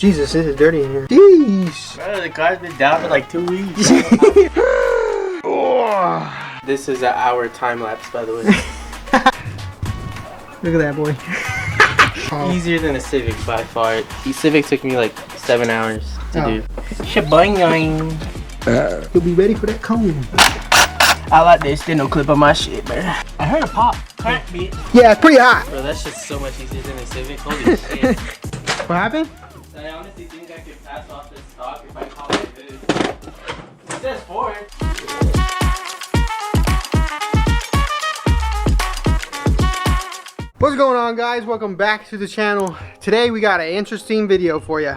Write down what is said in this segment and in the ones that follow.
Jesus, this is dirty in here. Jeez. Bro, the car's been down for like 2 weeks. This is an hour time lapse, by the way. Look at that boy. Easier than a Civic by far. The Civic took me like 7 hours to do. Shaboing. You'll be ready for that cone. I like this. There's no clip on my shit, man. I heard a pop. Crack bitch. Yeah, it's pretty hot. Bro, that shit's so much easier than a Civic. Holy shit. What happened? I honestly think I could pass off this stock if I call it this. It says Ford. What's going on, guys? Welcome back to the channel. Today we got an interesting video for you.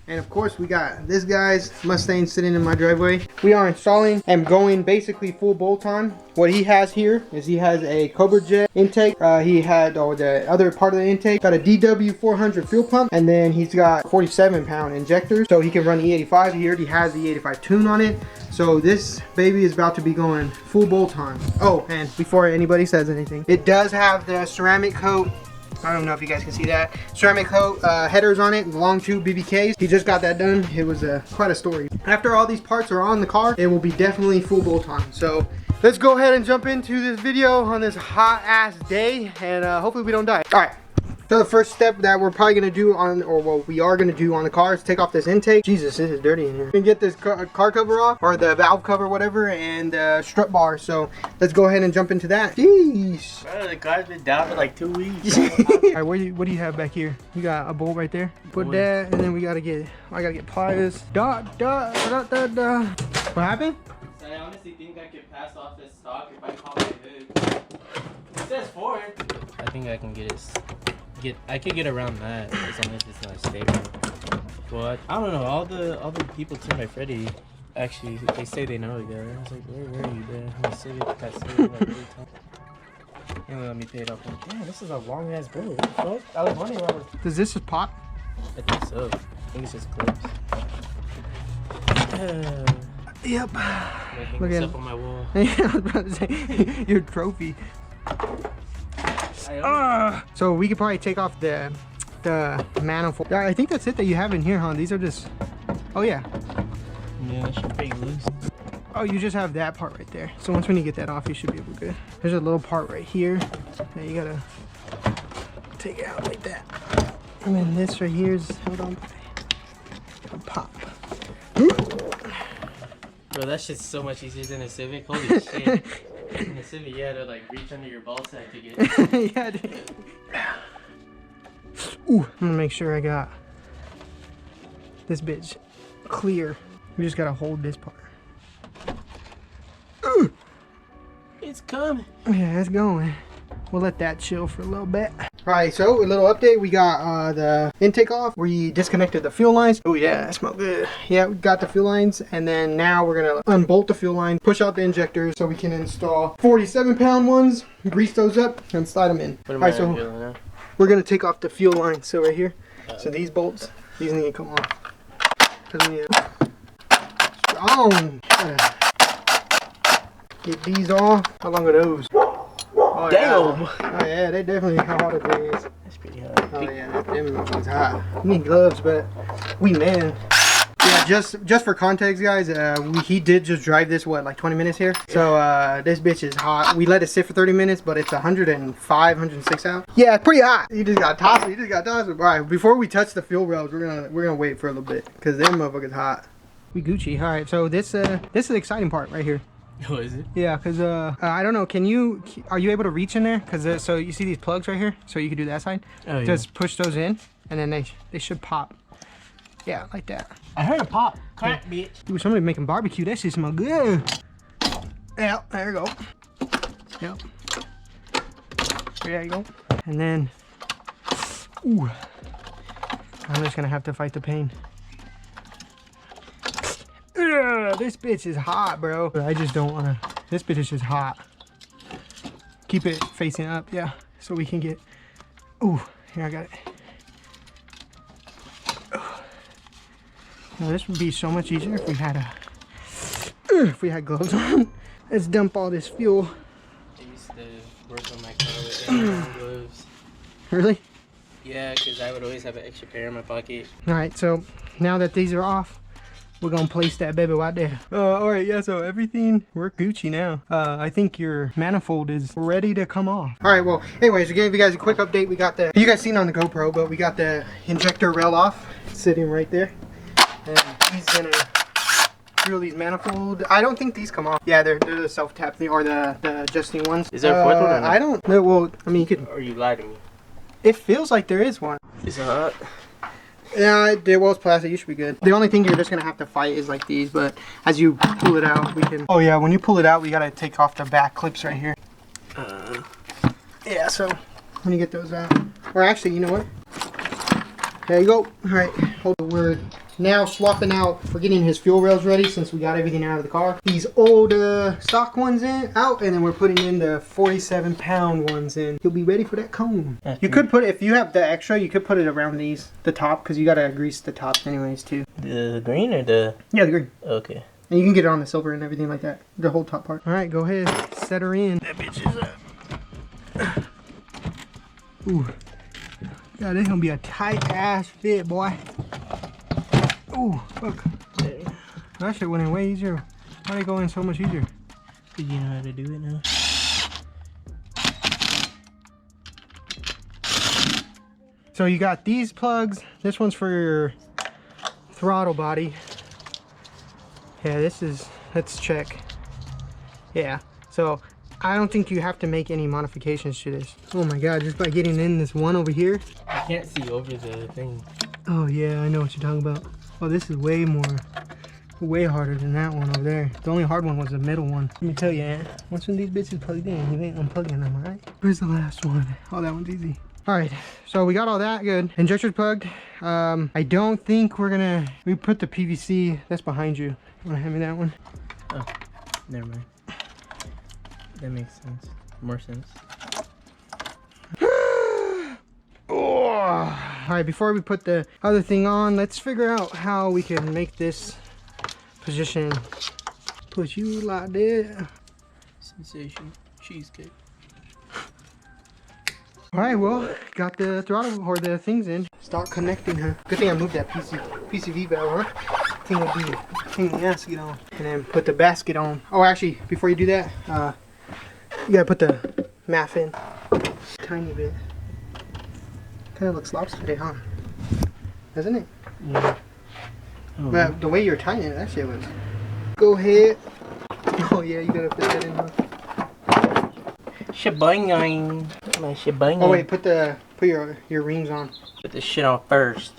And of course we got this guy's Mustang sitting in my driveway. We are installing and going basically full bolt on. What he has here is he has a Cobra Jet intake. He had the other part of the intake, got a DW400 fuel pump, and then he's got 47-pound injectors. So he can run E85. He already has the E85 tune on it. So this baby is about to be going full bolt on. Oh, and before anybody says anything, it does have the ceramic coat. I don't know if you guys can see that. Ceramic coat headers on it, long tube BBKs. He just got that done. It was quite a story. After all these parts are on the car, it will be definitely full bolt on. So let's go ahead and jump into this video on this hot ass day, and hopefully we don't die. All right. So the first step that we're probably gonna do on, or what we are gonna do on the car, is take off this intake. Jesus, this is dirty in here. We can get this car cover off, or the valve cover, whatever, and strut bar. So let's go ahead and jump into that. Jeez. Bro, the car's been down for like 2 weeks. All right, what do you have back here? You got a bolt right there. Put that, and then I gotta get pliers. What happened? So I honestly think I could pass off this stock if I call it this. It says Ford. I think I can get it. I could get around that as long as it's not a state road. But I don't know. All the people to my Freddy actually they say they know each other. I was like, where are you, bro? I'm a Civic. Got Civic like 3 times. And let me pay it off. Like, damn, this is a long ass bill. What the fuck? I was wondering why. Does this just pop? I think so. I think it's just clips. Yep. Look at up on my wall. Yeah, I was about to say your trophy. So we could probably take off the manifold. Yeah, I think that's it that you have in here, huh? These are just. Oh yeah. Yeah, that should be loose. Oh, you just have that part right there. So once when you get that off, you should be able to go. There's a little part right here that you gotta take it out like that. And then this right here is, hold on, gotta pop. Bro, that shit's so much easier than a Civic. Holy shit. In a Civic, you had to like reach under your ball sack to get it. Yeah, dude. Ooh, I'm gonna make sure I got this bitch clear. We just gotta hold this part. It's coming. Yeah, it's going. We'll let that chill for a little bit. Alright, so a little update. We got the intake off. We disconnected the fuel lines. Oh yeah, that smells good. Yeah, we got the fuel lines, and then now we're gonna unbolt the fuel line, push out the injectors so we can install 47-pound ones, grease those up, and slide them in. Alright, so we're gonna take off the fuel line. So right here, so these bolts, these need to come off. Cause we need to strong. Get these off. How long are those? Oh, damn! Yeah. Oh yeah, they definitely how hot it is. That's pretty hot. Oh yeah, that motherfucker's hot. We need gloves, but we man. Yeah, just for context, guys, he did just drive this like 20 minutes here. So this bitch is hot. We let it sit for 30 minutes, but it's 105, 106 out. Yeah, it's pretty hot. You just got tossed. You just got tossed. All right, before we touch the fuel rails, we're gonna wait for a little bit because them motherfuckers hot. We Gucci. All right, so this is the exciting part right here. Oh, is it? Yeah, because I don't know, are you able to reach in there? Because so you see these plugs right here, so you can do that side. Oh, yeah. Just push those in, and then they should pop. Yeah, like that. I heard a pop. Crack, bitch. Dude, somebody making barbecue. That shit smell good. Yeah, there you go. Yep. There you go. And then, ooh, I'm just gonna have to fight the pain. This bitch is hot, bro. I just don't wanna. This bitch is just hot. Keep it facing up, yeah, so we can get. Ooh, here I got it. Now this would be so much easier if we had gloves on. Let's dump all this fuel. I used to work on my car with gloves. Really? Yeah, because I would always have an extra pair in my pocket. All right, so now that these are off, we're gonna place that baby right there. All right, yeah, so everything, we're Gucci now. I think your manifold is ready to come off. All right, well, anyways, we gave you guys a quick update. We got you guys seen on the GoPro, but we got the injector rail off. It's sitting right there. And he's gonna drill these manifold. I don't think these come off. Yeah, they're the self-tap or the adjusting ones. Is there a fourth one or not? I don't know. Well, I mean, you could. Or you lied to me. It feels like there is one. Is it hot? Yeah, it was plastic. You should be good. The only thing you're just gonna have to fight is like these, but as you pull it out, we can. Oh yeah, when you pull it out, we gotta take off the back clips right here. Yeah, so when you get those out, or actually, you know what? There you go. All right, hold the word. Now swapping out for getting his fuel rails ready since we got everything out of the car. These old stock ones out, and then we're putting in the 47-pound ones in. He'll be ready for that cone. You could put, if you have the extra, you could put it around the top, because you gotta grease the top anyways too. The green or the? Yeah, the green. Okay. And you can get it on the silver and everything like that. The whole top part. All right, go ahead, set her in. That bitch is up. Ooh. Yeah, this gonna be a tight ass fit, boy. Ooh, fuck. That shit went in way easier. Why they go in so much easier? Did you know how to do it now? So you got these plugs. This one's for your throttle body. Yeah, this is, let's check. Yeah, so I don't think you have to make any modifications to this. Oh my God, just by getting in this one over here. I can't see over the thing. Oh yeah, I know what you're talking about. Oh, this is way harder than that one over there. The only hard one was the middle one. Let me tell you, Aunt, once one of these bitches plugged in, you ain't unplugging them, alright? Where's the last one? Oh, that one's easy. Alright, so we got all that good. Injector's plugged. I don't think we put the PVC, that's behind you. You wanna hand me that one? Oh, never mind. That makes sense. More sense. Alright, before we put the other thing on, let's figure out how we can make this position. Put you like that. Sensation. Cheesecake. Alright, well, got the throttle or the things in. Start connecting her. Good thing I moved that PCV valve, huh? Thing would be a pain in the ass to get on. And then put the basket on. Oh, actually, before you do that, you gotta put the MAF in. Tiny bit. Kind of looks lopsided, huh? Doesn't it? Yeah. Oh, but the way you're tightening it, that shit was. Go ahead. Oh yeah, you gotta put that in, huh? Shebang. My shebang. Oh wait, put your rings on. Put this shit on first.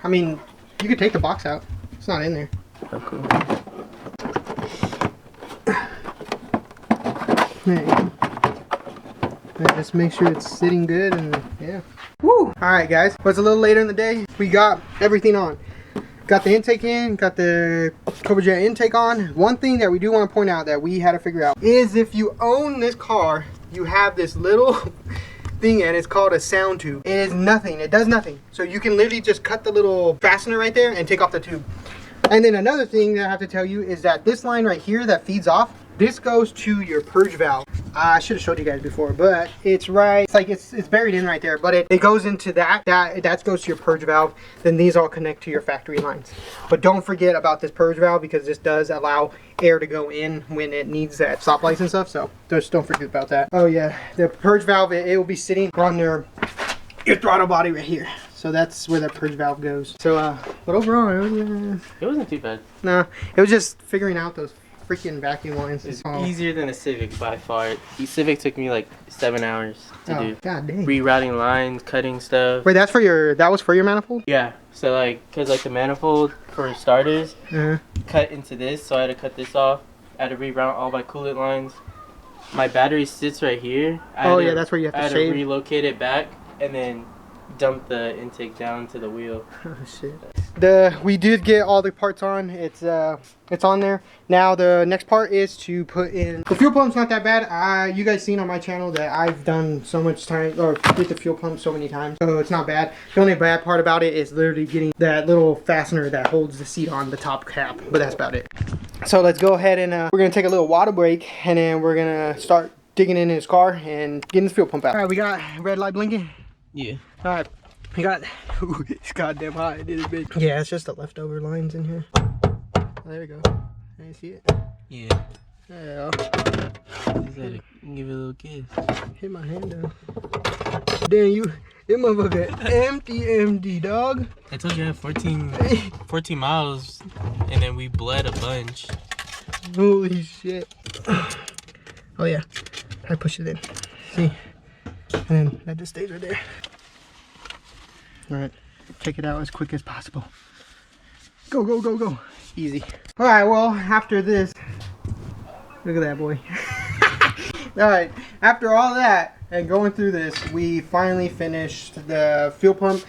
I mean, you could take the box out. It's not in there. Oh, cool. There you go. Just make sure it's sitting good and yeah. Woo! Alright guys, well, it's a little later in the day. We got everything on. Got the intake in, got the 𝐭𝐰𝐢 intake on. One thing that we do want to point out that we had to figure out is if you own this car, you have this little thing and it's called a sound tube. It is nothing, it does nothing. So you can literally just cut the little fastener right there and take off the tube. And then another thing that I have to tell you is that this line right here that feeds off, this goes to your purge valve. I should have showed you guys before, but it's right. It's like it's buried in right there, but it goes into that goes to your purge valve. Then these all connect to your factory lines. But don't forget about this purge valve because this does allow air to go in when it needs that stop lights and stuff. So just don't forget about that. Oh yeah, the purge valve it will be sitting on your throttle body right here. So that's where that purge valve goes. So but overall, it wasn't too bad. Nah, it was just figuring out those freaking vacuum lines. It's easier than a Civic by far. The Civic took me like 7 hours to do. God dang. Rerouting lines, cutting stuff. Wait, that was for your manifold? Yeah. So like, cause like the manifold for starters cut into this, so I had to cut this off. I had to reroute all my coolant lines. My battery sits right here. Yeah, that's where you have to shave. I had to relocate it back and then dump the intake down to the wheel. Oh shit. We did get all the parts on. It's on there. Now the next part is to put in the fuel pump's not that bad. You guys seen on my channel that I've done so much time or with the fuel pump so many times, so it's not bad. The only bad part about it is literally getting that little fastener that holds the seat on the top cap, but that's about it. So let's go ahead and we're gonna take a little water break and then we're gonna start digging in his car and getting the fuel pump out. All right, we got red light blinking. Yeah. All right, I got, ooh, it's goddamn hot, it is big. Yeah, it's just the leftover lines in here. Oh, there we go. Can you see it? Yeah. Yeah. Just gotta give it a little kiss. Hit my hand down. Damn, that motherfucker empty, dog. I told you I had 14 miles, and then we bled a bunch. Holy shit. Oh yeah, I push it in. See? And then that just stays right there. Alright, take it out as quick as possible. Go, go, go, go. Easy. Alright, well, after this, look at that boy. Alright, after all that and going through this, we finally finished the fuel pump.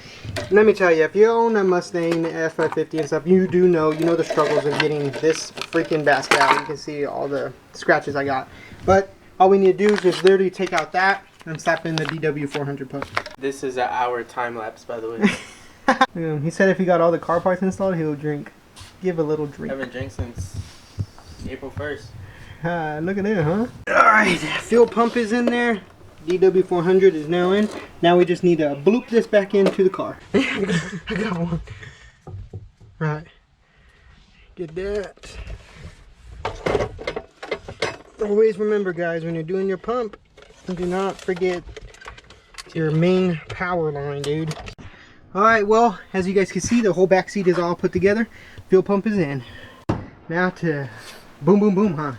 Let me tell you, if you own a Mustang F550 and stuff, you know the struggles of getting this freaking basket out. You can see all the scratches I got. But all we need to do is just literally take out that and slap in the DW400 pump. This is an hour time lapse, by the way. He said if he got all the car parts installed, he'll drink. Give a little drink. I haven't drank since April 1st. Look at that, huh? Alright, fuel pump is in there. DW400 is now in. Now we just need to bloop this back into the car. I got one. Right. Get that. Always remember, guys, when you're doing your pump, do not forget your main power line, dude. Alright, well, as you guys can see, the whole back seat is all put together. Fuel pump is in. Now to boom, boom, boom, huh?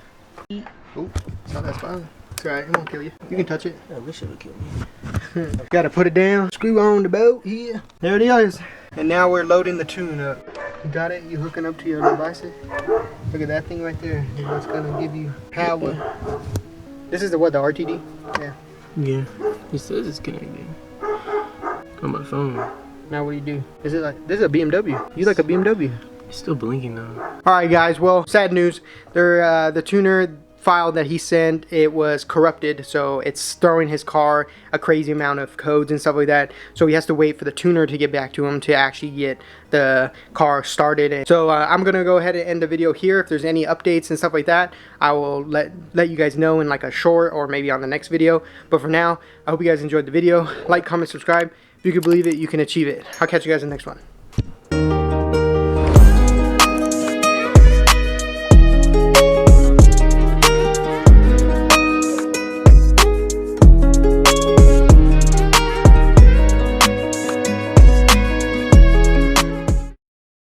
Oh, saw that spot. It's alright, it won't kill you. You can touch it. I wish it would kill me. Gotta put it down, screw on the boat here. There it is. And now we're loading the tune up. You got it? You hooking up to your device? Look at that thing right there. It's gonna give you power. This is the what, the RTD? Yeah. Yeah. It says it's connected on my phone. Now what do you do? Is it like, this is a BMW. You like a BMW? It's still blinking though. Alright guys, well, sad news. The tuner file that he sent, it was corrupted, so it's throwing his car a crazy amount of codes and stuff like that, so he has to wait for the tuner to get back to him to actually get the car started. And so I'm gonna go ahead and end the video here. If there's any updates and stuff like that, I will let you guys know in like a short or maybe on the next video. But for now, I hope you guys enjoyed the video. Like, comment, subscribe. If you can believe it, you can achieve it. I'll catch you guys in the next one.